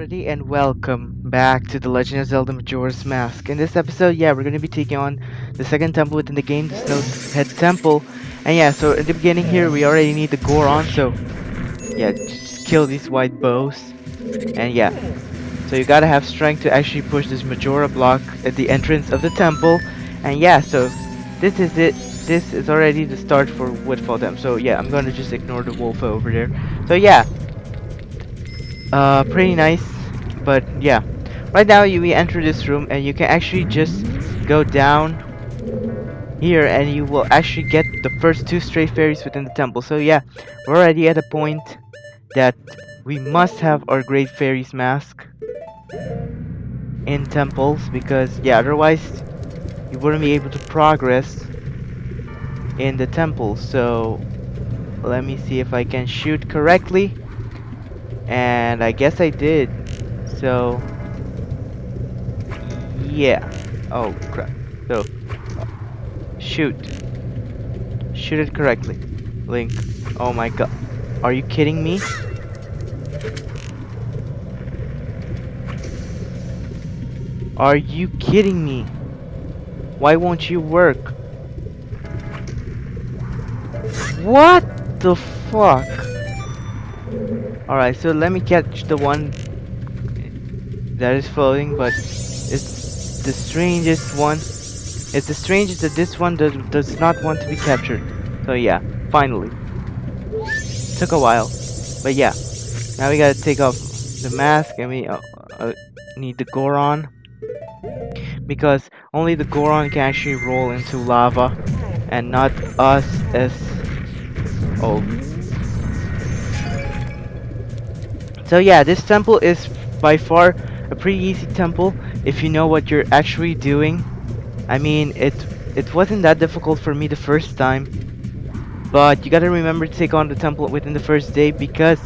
everybody, and welcome back to The Legend of Zelda Majora's Mask. In this episode, we're going to be taking on the second temple within the game, the Snowhead Temple. And so in the beginning here, we already need the Goron, so just kill these white bows. And so you gotta have strength to actually push this Majora block at the entrance of the temple. And so this is it. This is already the start for Woodfall Dam. So I'm gonna just ignore the wolf over there. So pretty nice, but right now we enter this room and you can actually just go down here and you will actually get the first two stray fairies within the temple. So we're already at a point that we must have our great fairies mask in temples, because otherwise you wouldn't be able to progress in the temple. So let me see if I can shoot correctly, and I guess I did. So oh crap. So shoot it correctly, Link. Oh my god, are you kidding me? Are you kidding me? Why won't you work? What the fuck? Alright, so let me catch the one that is floating, but it's the strangest one. It's the strangest that this one does not want to be captured. So finally. Took a while, but now we gotta take off the mask, and we need the Goron, because only the Goron can actually roll into lava, and not us as oh. So this temple is by far a pretty easy temple if you know what you're actually doing. I mean, it wasn't that difficult for me the first time, but you gotta remember to take on the temple within the first day, because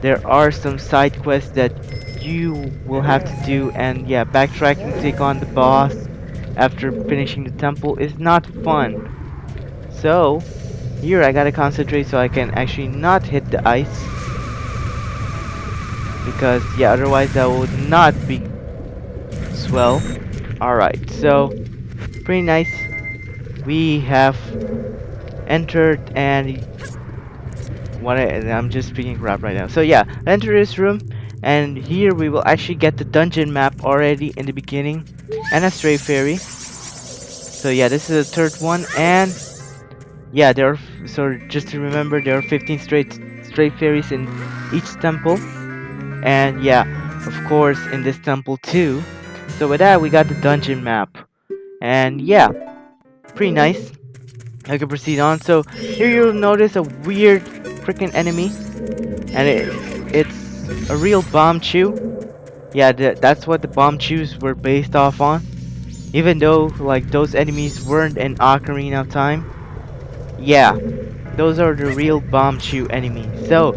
there are some side quests that you will have to do, and backtracking to take on the boss after finishing the temple is not fun. So here I gotta concentrate so I can actually not hit the ice, because otherwise that would not be swell. Alright, so pretty nice. We have entered, and I'm just speaking crap right now. So enter this room, and here we will actually get the dungeon map already in the beginning, and a stray fairy. So this is the third one, and there are, so just to remember, there are 15 stray fairies in each temple, and of course in this temple too. So with that, we got the dungeon map, and pretty nice. I can proceed on. So here you'll notice a weird freaking enemy, and it's a real bomb chew. That's what the bomb chews were based off on, even though like those enemies weren't in Ocarina of Time. Those are the real bomb chew enemies. So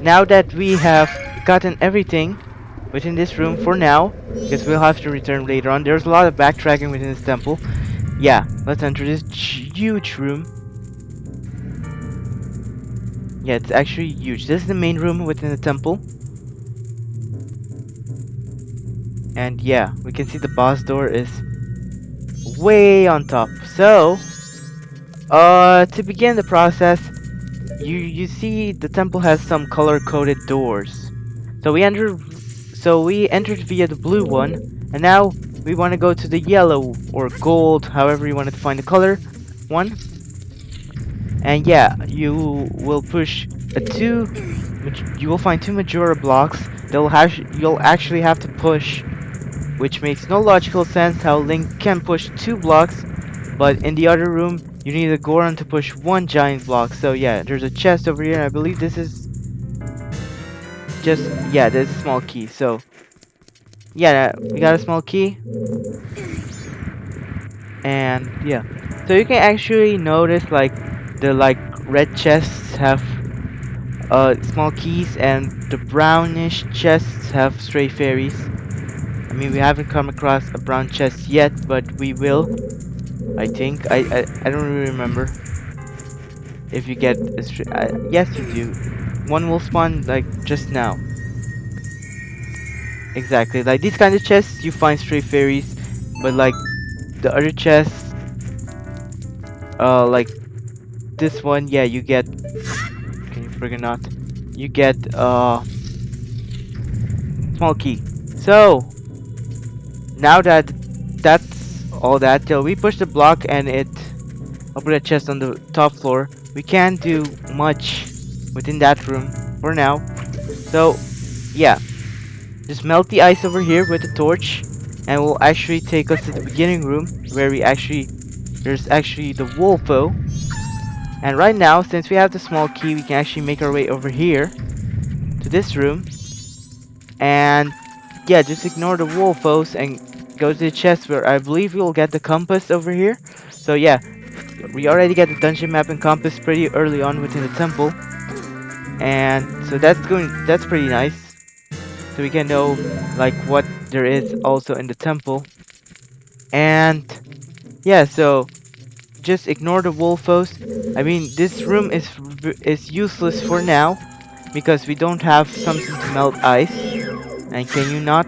now that we have gotten everything within this room for now, because we'll have to return later on. There's a lot of backtracking within this temple. Let's enter this huge room. It's actually huge. This is the main room within the temple. And we can see the boss door is way on top. So to begin the process, you see the temple has some color-coded doors. So we entered via the blue one, and now we want to go to the yellow or gold, however you want to define the color one. And you will push you will find two Majora blocks you'll actually have to push, which makes no logical sense how Link can push two blocks, but in the other room you need a Goron to push one giant block. So there's a chest over here, and I believe this is just there's a small key. So we got a small key, and so you can actually notice like the red chests have small keys, and the brownish chests have stray fairies. I mean, we haven't come across a brown chest yet, but we will, I think. I don't really remember if you get a yes, you do. One will spawn like just now. exactly. Like these kind of chests, you find stray fairies, but like the other chests, like this one, yeah, you get. Can you friggin' not? You get small key. So now that that's all that, we push the block and it open a chest on the top floor. We can't do much within that room for now. So yeah, just melt the ice over here with a torch, and will actually take us to the beginning room where there's actually the Wolfo. And right now, since we have the small key, we can actually make our way over here to this room. And yeah, just ignore the Wolfos and go to the chest where I believe we'll get the compass over here. So yeah, we already get the dungeon map and compass pretty early on within the temple. And so that's pretty nice. So we can know like what there is also in the temple. And yeah, so just ignore the Wolfos. I mean, this room is useless for now because we don't have something to melt ice. And can you not?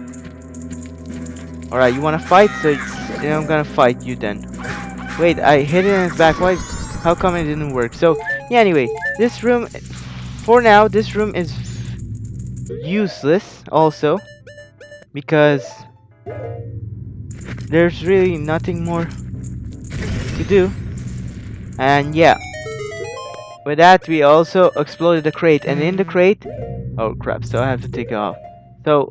Alright, you wanna fight? So then I'm gonna fight you then. Wait, I hit it in his back. Why? How come it didn't work? So yeah, anyway, this room for now, this room is useless also because there's really nothing more to do. And yeah, with that we also exploded the crate, and in the crate, oh crap, so I have to take it off. So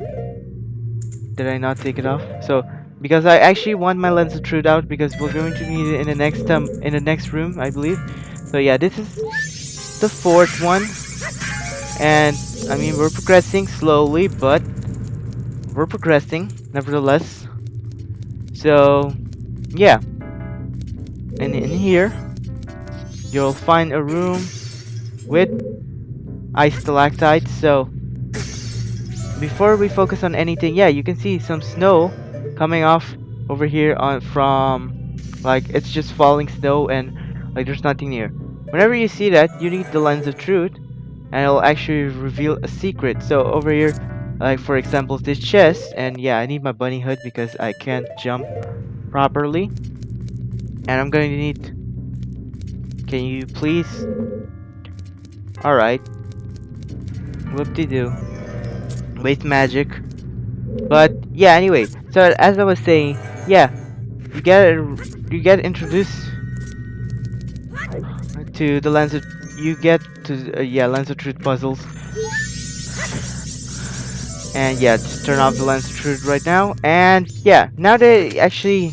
did I not take it off? So because I actually want my lens of truth out because we're going to need it in the next room, I believe. So yeah, this is the fourth one, and I mean we're progressing slowly, but we're progressing nevertheless. So yeah, and in here you'll find a room with ice stalactites. So before we focus on anything, yeah, you can see some snow coming off over here on from, like, it's just falling snow and like there's nothing near. Whenever you see that, you need the lens of truth and it'll actually reveal a secret. So over here, like for example this chest, and yeah, I need my bunny hood because I can't jump properly. And I'm going to need, can you please? Alright, whoop-de-doo, waste magic. But yeah, anyway, so as I was saying, yeah, you get introduced to the lens of, you get to yeah, lens of truth puzzles. And yeah, just turn off the lens of truth right now. And yeah, now that I actually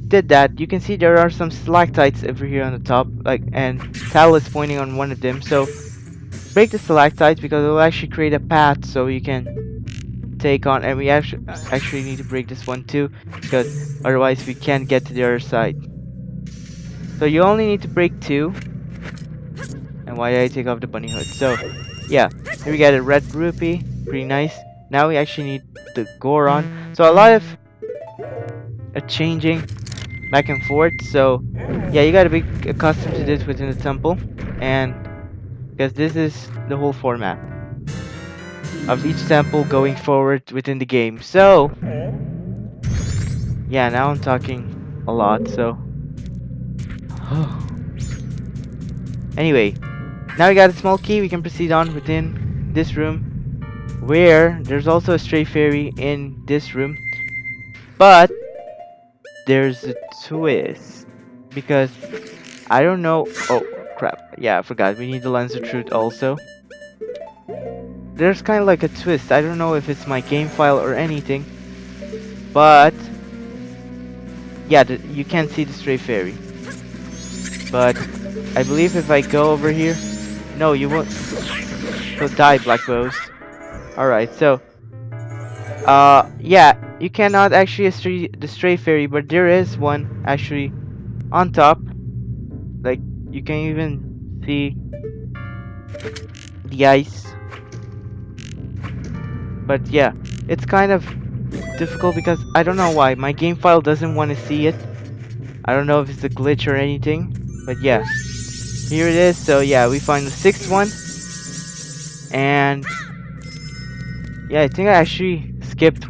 did that, you can see there are some stalactites over here on the top, like, and Tal is pointing on one of them. So break the stalactites because it will actually create a path so you can take on, and we actually need to break this one too because otherwise we can't get to the other side. So you only need to break 2. And why did I take off the bunny hood? So yeah, here we got a red rupee, pretty nice. Now we actually need the Goron. So a lot of changing back and forth. So yeah, you gotta be accustomed to this within the temple, and because this is the whole format of each temple going forward within the game. So yeah, now I'm talking a lot. So anyway, now we got a small key. We can proceed on within this room, where there's also a stray fairy in this room, but there's a twist because I don't know. Oh crap! Yeah, I forgot. We need the lens of truth also. There's kind of like a twist. I don't know if it's my game file or anything, but yeah, you can't see the stray fairy. But I believe if I go over here, no, you won't. So die, Black Bows. Alright, so yeah, you cannot actually see the stray fairy, but there is one actually on top. Like, you can even see the ice. But yeah, it's kind of difficult because I don't know why my game file doesn't want to see it. I don't know if it's a glitch or anything, but yeah, here it is. So yeah, we find the 6th one, and yeah, I think I actually skipped.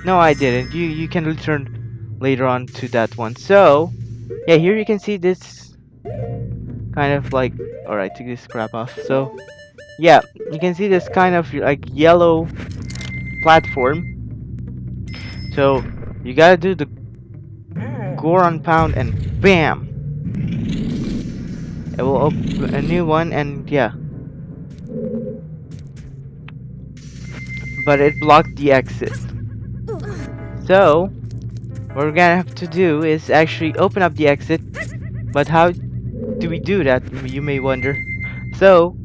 No, I didn't. You can return later on to that one. So yeah, here you can see this kind of like. All right, take this crap off. So yeah, you can see this kind of like yellow platform. So you gotta do the Goron pound and bam, it will open a new one. And yeah, but it blocked the exit. So what we're gonna have to do is actually open up the exit. But how do we do that, you may wonder? So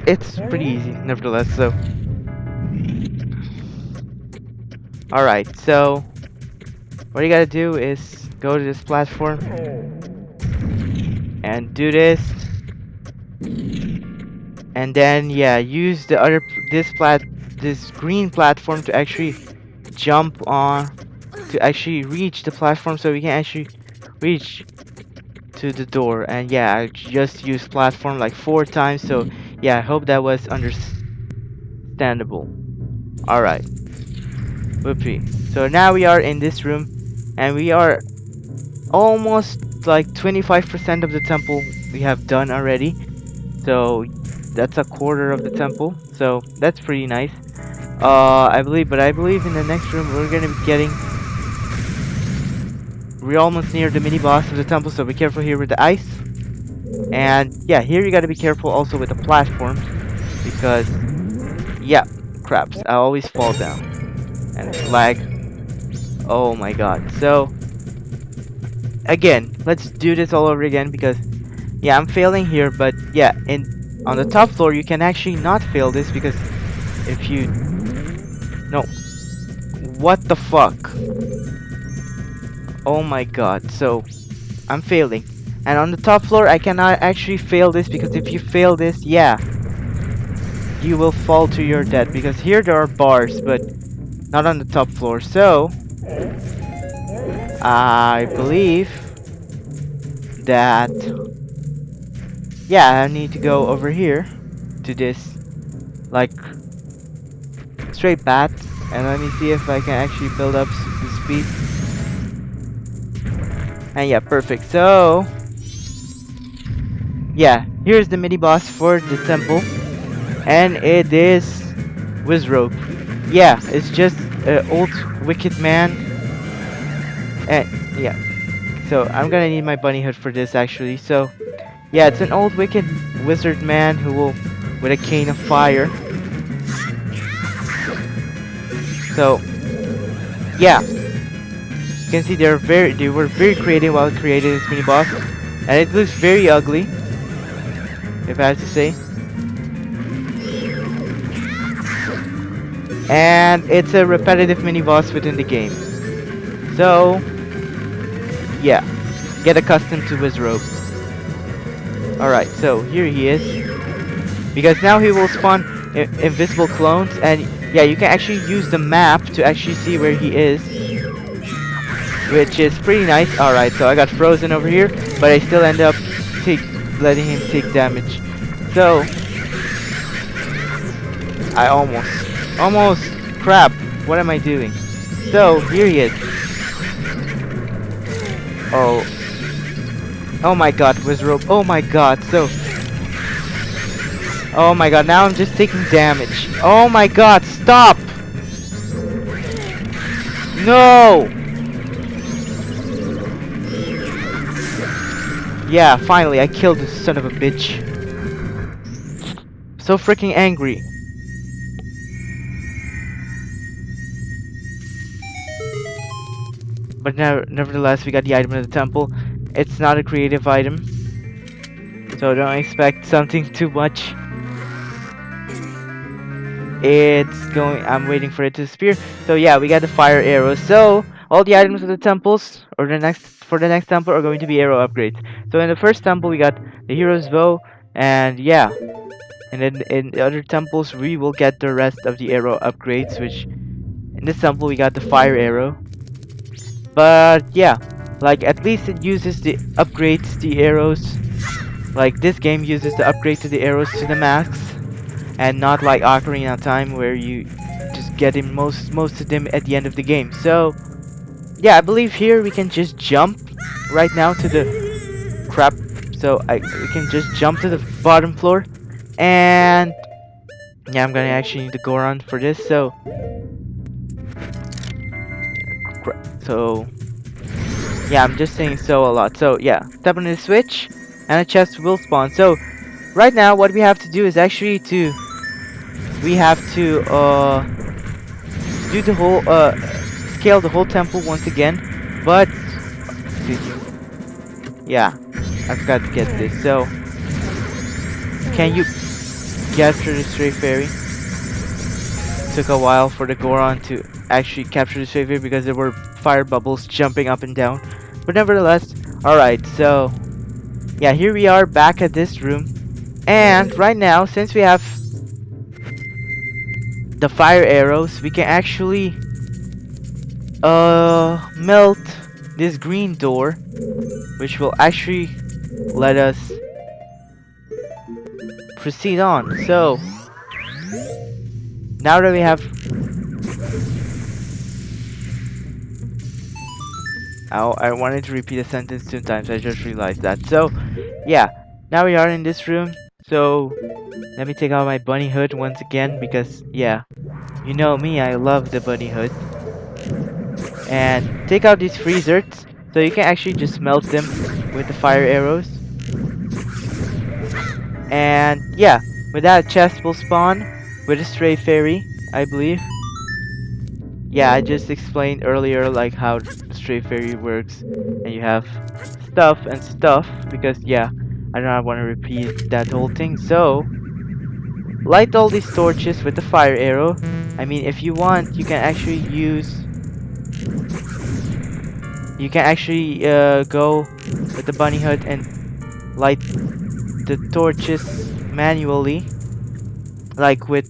it's pretty easy nevertheless. So alright, so what you gotta do is go to this platform and do this, and then yeah, use the other this green platform to actually jump on, to actually reach the platform, so we can actually reach to the door. And yeah, I just used platform like 4 times, so yeah, I hope that was understandable. Alright, whoopee. So now we are in this room, and we are almost like 25% of the temple we have done already. So that's a quarter of the temple, so that's pretty nice. I believe in the next room we're gonna be getting, we're almost near the mini boss of the temple, so be careful here with the ice. And yeah, here you gotta be careful also with the platforms, because yeah, craps, I always fall down and lag. Oh my god. So again, let's do this all over again, because yeah, I'm failing here. But yeah, on the top floor you can actually not fail this, because if you no, what the fuck, oh my god. So I'm failing, and on the top floor I cannot actually fail this, because if you fail this, yeah, you will fall to your death, because here there are bars but not on the top floor. So I believe that yeah, I need to go over here to this like straight path, and let me see if I can actually build up the speed. And yeah, perfect. So yeah, here's the mini boss for the temple, and it is Wizrobe. Yeah, it's just an old wicked man. And yeah, so I'm gonna need my bunny hood for this actually. So yeah, it's an old wicked wizard man who will, with a cane of fire. So yeah, you can see they were very creative while creating this mini boss, and it looks very ugly, if I have to say. And it's a repetitive mini boss within the game. So yeah, get accustomed to Wizrobe. Alright, so here he is, because now he will spawn invisible clones, and yeah, you can actually use the map to actually see where he is, which is pretty nice. Alright, so I got frozen over here, but I still end up letting him take damage. So I almost crap, what am I doing? So here he is. Oh my god, Wizrobe. Oh my god. So oh my god, now I'm just taking damage. Oh my god, stop! No! Yeah, finally I killed this son of a bitch. So freaking angry. But nevertheless, we got the item of the temple. It's not a creative item, so don't expect something too much. I'm waiting for it to disappear. So yeah, we got the fire arrows. So all the items of the temples, or for the next temple, are going to be arrow upgrades. So in the first temple we got the hero's bow, and yeah, and then in the other temples we will get the rest of the arrow upgrades, which in this temple we got the fire arrow. But yeah, like at least it uses the upgrades, the arrows. Like this game uses the upgrade to the arrows to the max, and not like Ocarina of Time where you just getting most of them at the end of the game. So yeah, I believe here we can just jump right now to the crap. So we can just jump to the bottom floor, and yeah, I'm gonna actually need to go around for this. So yeah, I'm just saying so a lot. So yeah, tap on the switch, and a chest will spawn. So right now, what we have to do is actually we have to do the whole scale the whole temple once again, but yeah, I forgot to get this. So can you capture the stray fairy? Took a while for the Goron to actually capture the stray fairy because there were fire bubbles jumping up and down, but nevertheless, all right. So yeah, here we are back at this room, and right now, since we have the fire arrows, we can actually melt this green door, which will actually let us proceed on. So now that we have I wanted to repeat a sentence 2 times, I just realized that. So yeah, now we are in this room. So let me take out my bunny hood once again, because yeah, you know me, I love the bunny hood. And take out these freezers, so you can actually just melt them with the fire arrows. And yeah, with that, a chest will spawn with a stray fairy, I believe. Yeah, I just explained earlier like how the stray fairy works, and you have stuff and stuff, because yeah, I don't want to repeat that whole thing. So light all these torches with the fire arrow. I mean, if you want, you can actually go with the bunny hood and light the torches manually, like with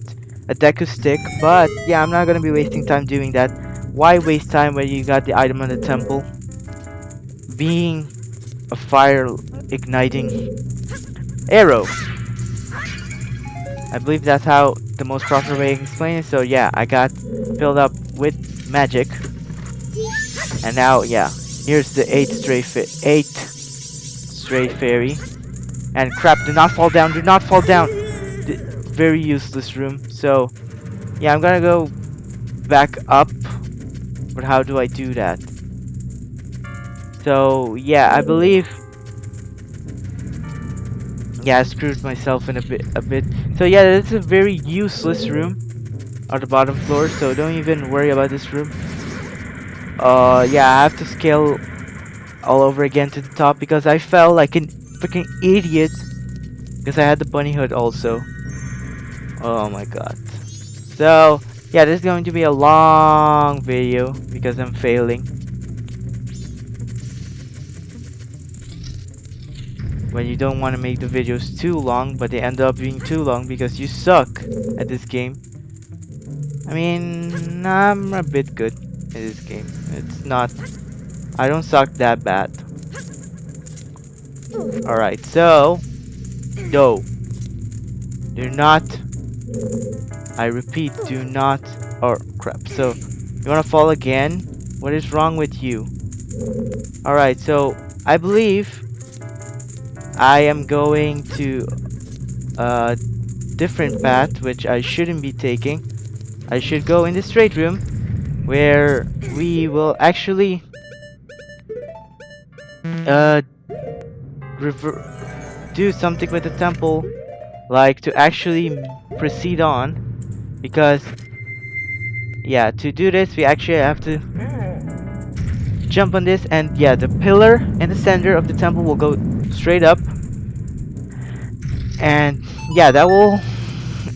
a deku stick. But yeah, I'm not gonna be wasting time doing that. Why waste time when you got the item on the temple being a fire igniting arrow? I believe that's how the most proper way I can explain it. So yeah, I got filled up with magic, and now yeah, here's the eighth stray fairy. And crap, do not fall down, do not fall down. Very useless room. So yeah, I'm gonna go back up, but how do I do that? So yeah, I believe, yeah, I screwed myself in a bit. So yeah, it's a very useless room on the bottom floor, so don't even worry about this room. Yeah, I have to scale all over again to the top because I fell like an freaking idiot because I had the bunny hood also. Oh my god. So yeah, this is going to be a long video because I'm failing. When you don't want to make the videos too long, but they end up being too long because you suck at this game. I mean, I'm a bit good at this game. It's not, I don't suck that bad. Alright, so no, do not, I repeat, do not, oh crap. So you want to fall again? What is wrong with you? Alright, so I believe I am going to a different path which I shouldn't be taking. I should go in the straight room where we will actually do something with the temple, like to actually proceed on, because yeah, to do this we actually have to jump on this, and yeah, the pillar in the center of the temple will go straight up, and yeah, that will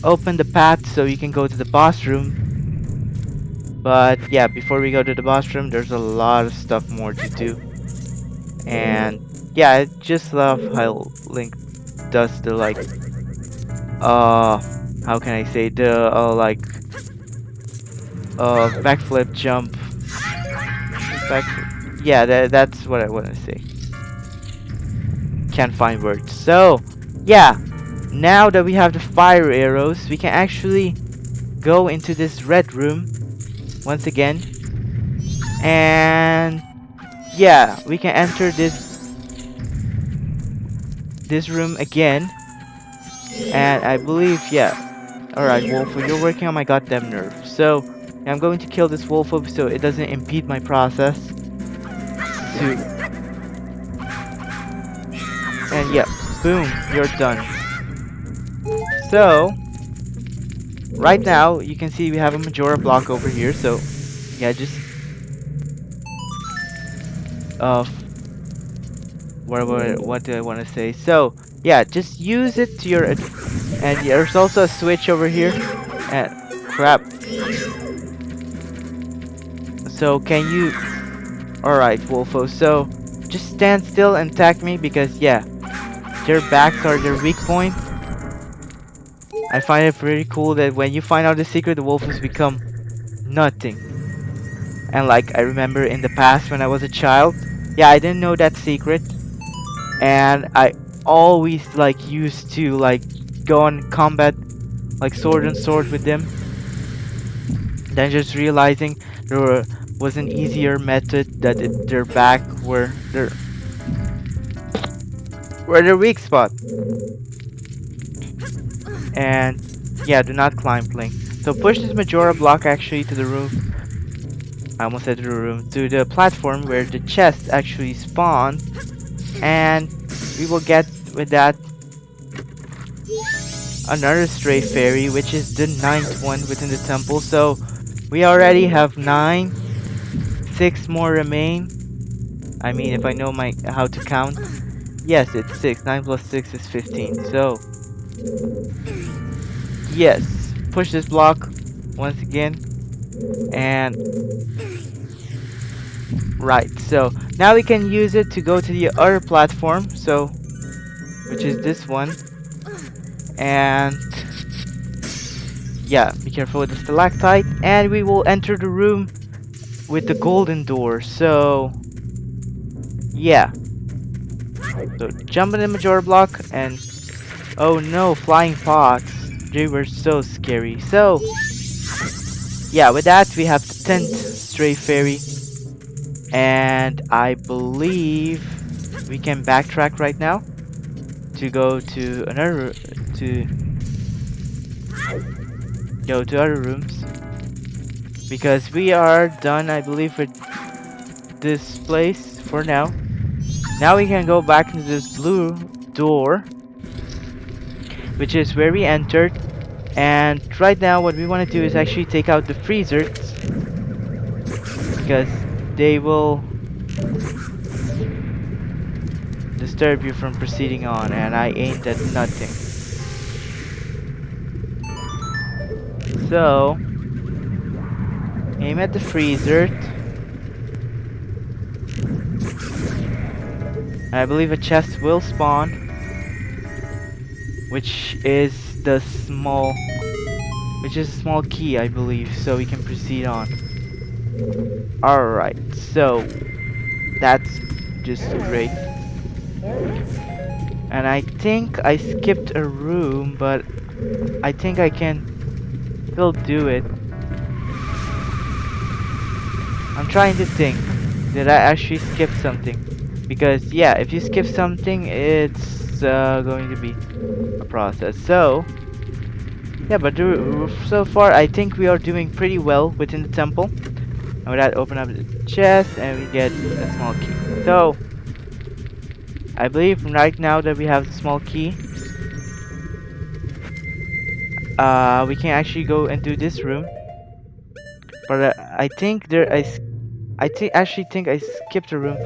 open the path so you can go to the boss room. But yeah, before we go to the boss room, there's a lot of stuff more to do. And yeah, I just love how Link does the like how can I say, the like backflip jump. Yeah, that's what I want to say. Can't find words. So yeah, now that we have the fire arrows, we can actually go into this red room once again. And yeah, we can enter this room again. And I believe, yeah. Alright, Wolfo, you're working on my goddamn nerve. So, I'm going to kill this Wolfo so it doesn't impede my process to... And yeah, boom, you're done. So, right now, you can see we have a Majora block over here. So, yeah, just... Uh, what do I want to say? So, yeah, just use it to your... And there's also a switch over here. And crap. So can you... Alright, Wolfo, so just stand still and attack me because yeah, their backs are their weak point. I find it pretty cool that when you find out the secret, the Wolfos become nothing. And like I remember in the past when I was a child, yeah, I didn't know that secret. And I always like used to like go on combat like sword and sword with them. Then just realizing there was an easier method that their back were their weak spot. And yeah, do not climb, Link. So push this Majora block actually to the room. I almost said to the room, to the platform where the chest actually spawned, and we will get with that another stray fairy, which is the 9th one within the temple. So we already have 9. 6 more remain. I mean, if I know how to count. Yes, it's 6. 9 plus 6 is 15. So, yes. Push this block once again. And, right. So, now we can use it to go to the other platform. So, which is this one. And, yeah, be careful with the stalactite. And we will enter the room with the golden door. So, yeah. So jump in the Majora block and oh no, flying pots. They were so scary. So yeah, with that we have the 10th stray fairy. And I believe we can backtrack right now to go to other rooms. Because we are done, I believe, with this place for now. Now we can go back into this blue door, which is where we entered. And right now what we want to do is actually take out the freezers, because they will disturb you from proceeding on, and I aimed at nothing. So aim at the freezer. And I believe a chest will spawn, which is a small key, I believe, so we can proceed on. Alright, so that's just great. And I think I skipped a room, but I think I can still do it. I'm trying to think, did I actually skip something? Because yeah, if you skip something, it's going to be a process. So yeah, but so far I think we are doing pretty well within the temple. And with that, open up the chest and we get a small key. So I believe right now that we have the small key, we can actually go and do this room. But I think actually think I skipped a room,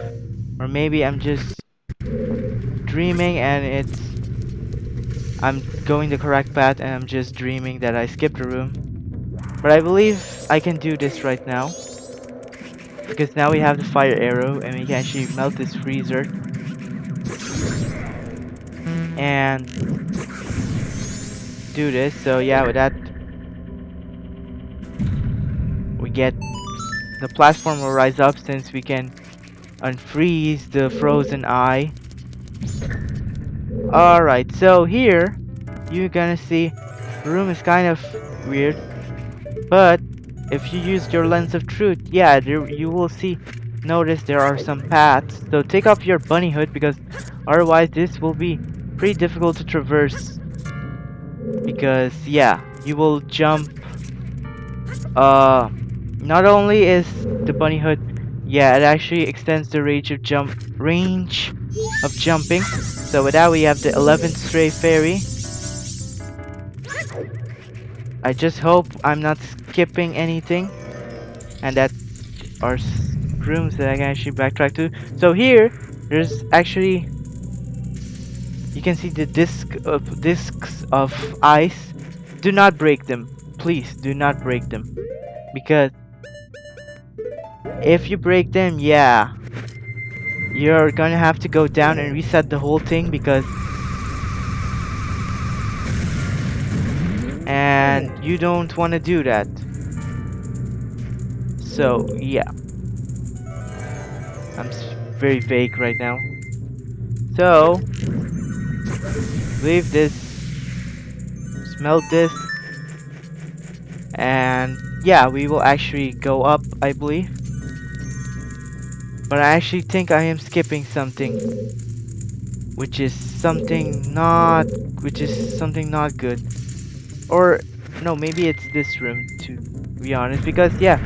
or maybe I'm just dreaming and I'm going the correct path and I'm just dreaming that I skipped a room. But I believe I can do this right now, because now we have the fire arrow and we can actually melt this freezer and do this. So yeah, with that we get the platform will rise up, since we can unfreeze the frozen eye. Alright, so here you're gonna see the room is kind of weird. But if you use your lens of truth, yeah, you will notice there are some paths. So take off your bunny hood, because otherwise this will be pretty difficult to traverse. Because yeah, you will jump. Not only is the bunny hood, yeah, it actually extends the range of jumping. So with that, we have the 11th stray fairy. I just hope I'm not skipping anything, and that are rooms that I can actually backtrack to. So here, there's actually, you can see the discs of ice. Do not break them, please. Do not break them, because if you break them, yeah, you're gonna have to go down and reset the whole thing, and you don't want to do that. So yeah, I'm very vague right now. So leave this, smelt this, and yeah, we will actually go up, I believe. But I actually think I am skipping something, which is something not good. Or no, maybe it's this room, to be honest, because yeah,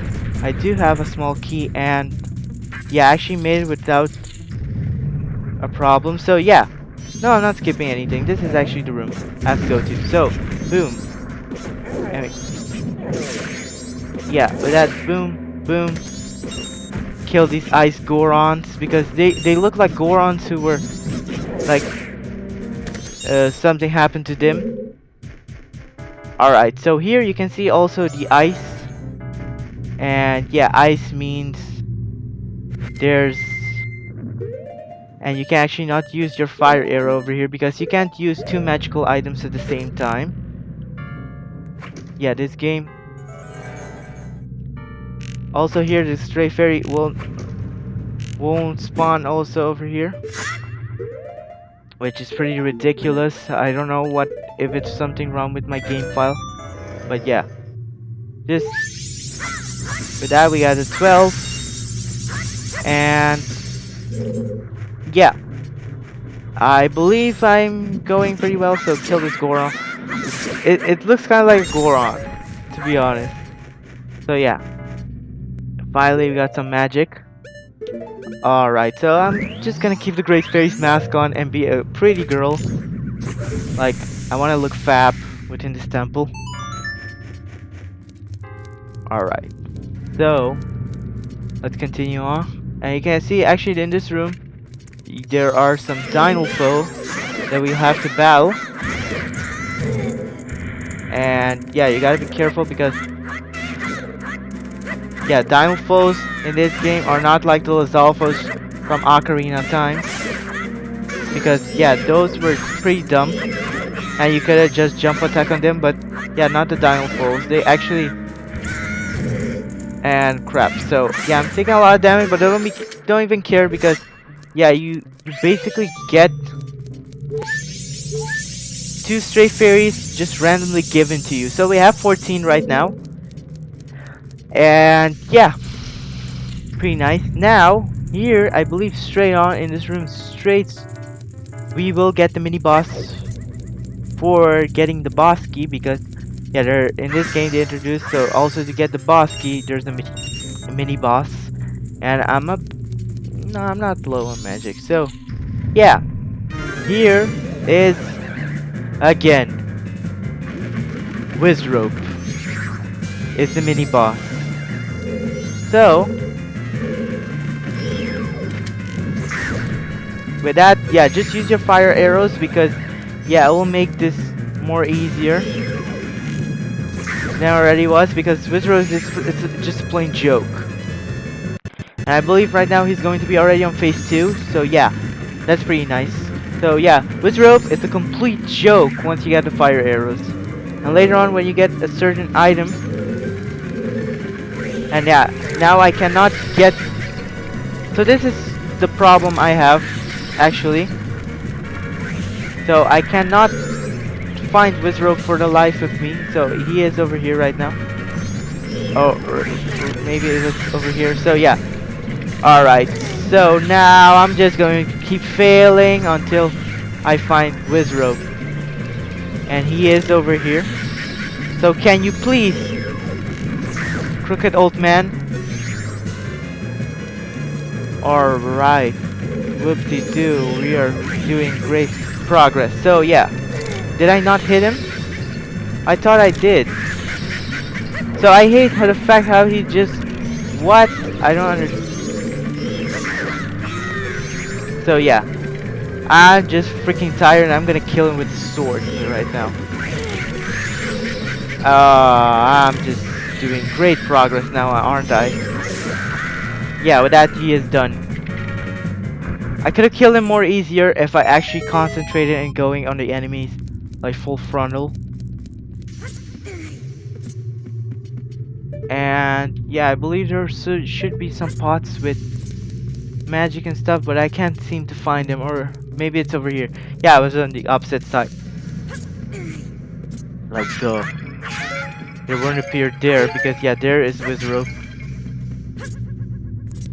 I do have a small key, and yeah, I actually made it without a problem. So yeah, no, I'm not skipping anything. This is actually the room I have to go to. So boom, and yeah, with that, boom, boom, kill these ice Gorons, because they look like Gorons who were like something happened to them. Alright, so here you can see also the ice, and yeah, ice means there's, and you can actually not use your fire arrow over here, because you can't use two magical items at the same time. Yeah, this game. Also here, the stray fairy won't spawn also over here, which is pretty ridiculous. I don't know if it's something wrong with my game file, but yeah. Just with that, we got a 12, and yeah, I believe I'm going pretty well. So kill this Goron. It looks kind of like a Goron, to be honest. So yeah, finally we got some magic. Alright, so I'm just gonna keep the Great Fairy's mask on and be a pretty girl. Like, I wanna look fab within this temple. Alright, so let's continue on. And you can see, actually, in this room, there are some dino foe that we have to battle. And yeah, you gotta be careful, because yeah, dino foes in this game are not like the Lizalfos from Ocarina of Time, because yeah, those were pretty dumb, and you could have just jump attack on them. But yeah, not the dino foes. They actually, and crap. So yeah, I'm taking a lot of damage, but I don't even care, because yeah, you basically get two stray fairies just randomly given to you. So we have 14 right now. And yeah, pretty nice. Now, here, I believe straight on in this room, we will get the mini boss for getting the boss key, because yeah, in this game they introduced, so also to get the boss key, there's a mini boss. And no, I'm not low on magic. So yeah, here is again Wizrope is the mini boss. So with that, yeah, just use your fire arrows, because yeah, it will make this more easier than it already was, because Wizrope it's just a plain joke. And I believe right now he's going to be already on phase 2, so yeah, that's pretty nice. So yeah, Wizrope is a complete joke once you get the fire arrows. And later on, when you get a certain item, and yeah, now I cannot get, so this is the problem I have, actually. So I cannot find Wizrope for the life of me. So he is over here right now. Oh, or maybe it was over here. So yeah. Alright. So now I'm just going to keep failing until I find Wizrobe. And he is over here. So can you please, crooked old man? Alright. Whoop-de-doo. We are doing great progress. So yeah. Did I not hit him? I thought I did. So I hate how the fact how he just... What? I don't understand. So yeah. I'm just freaking tired and I'm gonna kill him with a sword right now. I'm just doing great progress now, aren't I? Yeah, with that he is done. I could have killed him more easier if I actually concentrated in going on the enemies like full frontal. And yeah, I believe there should be some pots with magic and stuff, but I can't seem to find them, or maybe it's over here. Yeah, I was on the opposite side. Like so. They won't appear there because yeah, there is Wizrobe.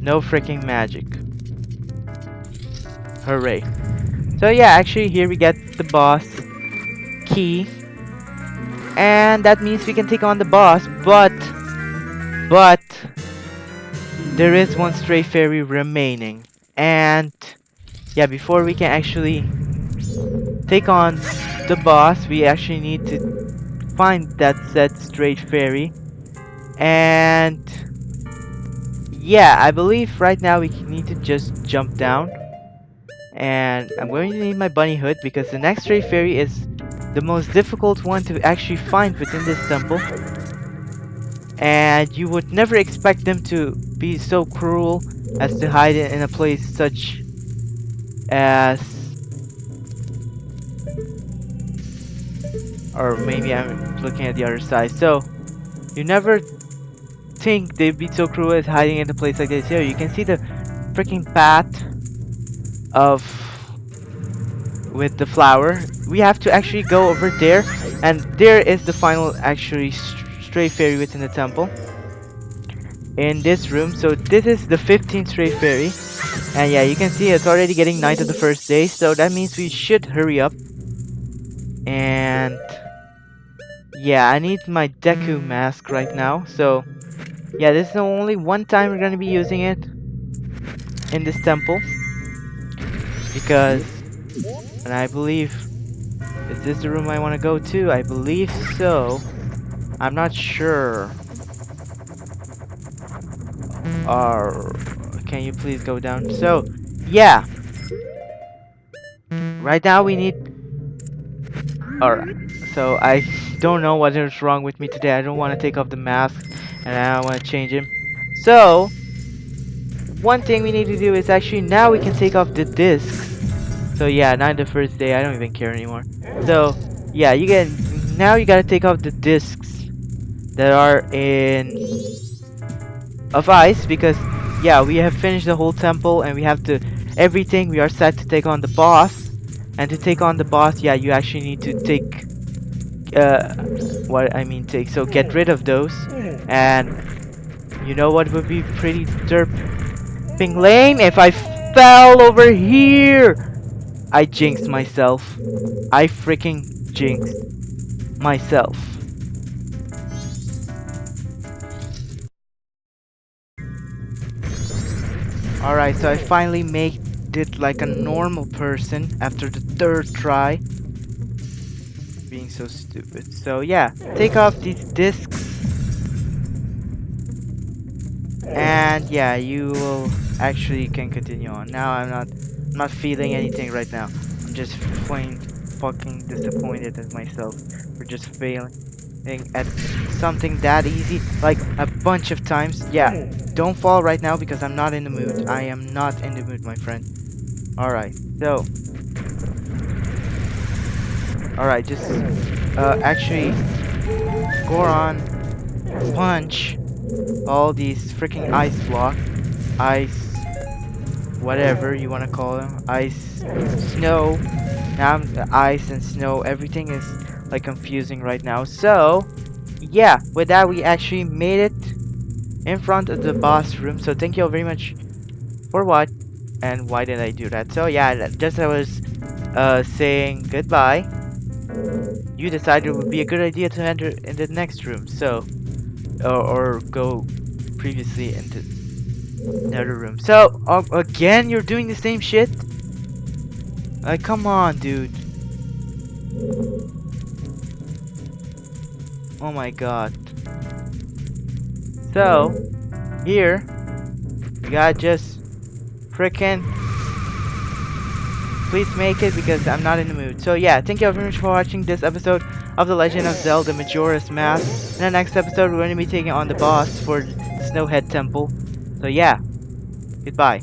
No freaking magic. Hooray. So yeah, actually here we get the boss key. And that means we can take on the boss, but there is one stray fairy remaining. And yeah, before we can actually take on the boss, we actually need to find that said stray fairy. And yeah, I believe right now we need to just jump down. And I'm going to need my bunny hood because the next stray fairy is the most difficult one to actually find within this temple. And you would never expect them to be so cruel as to hide it in a place such as... Or maybe I'm looking at the other side. So, you never think they'd be so cruel as hiding in a place like this. Here, you can see the freaking path of... with the flower. We have to actually go over there. And there is the final actually stray fairy within the temple. In this room. So this is the 15th stray fairy. And yeah, you can see it's already getting night of the first day. So that means we should hurry up. And yeah, I need my Deku mask right now. So yeah, this is the only one time we're going to be using it in this temple. Because, and I believe, is this the room I want to go to? I believe so. I'm not sure. Or can you please go down? So yeah, right now we need... Alright, so I don't know what is wrong with me today. I don't want to take off the mask and I don't want to change him. So one thing we need to do is actually now we can take off the discs. So yeah, not the first day. I don't even care anymore. So yeah, now you gotta take off the discs that are in of ice, because yeah, we have finished the whole temple and we have to everything. We are set to take on the boss. And to take on the boss, yeah, you actually need to take what I mean take, so get rid of those. And you know what would be pretty derping lame? If I fell over here. I jinxed myself. I freaking jinxed myself. Alright, so I finally made it like a normal person after the third try. Being so stupid. So yeah, take off these discs. And yeah, you will actually can continue on. Now I'm not feeling anything right now. I'm just plain fucking disappointed at myself for just failing at something that easy like a bunch of times. Yeah, don't fall right now because I'm not in the mood. I am not in the mood, my friend. Alright, so alright, just actually Goron punch all these freaking ice blocks, ice, whatever you want to call them, ice, snow. Now ice and snow, everything is like confusing right now. So yeah, with that we actually made it in front of the boss room. So thank you all very much for what and why did I do that? So yeah, just as I was saying goodbye, you decided it would be a good idea to enter in the next room. So or go previously into the other room. So again, you're doing the same shit. Like, come on, dude. Oh my god. So here we gotta just frickin' please make it because I'm not in the mood. So yeah, thank you all very much for watching this episode of The Legend of Zelda Majora's Mask. In the next episode, we're going to be taking on the boss for the Snowhead Temple. So yeah, goodbye.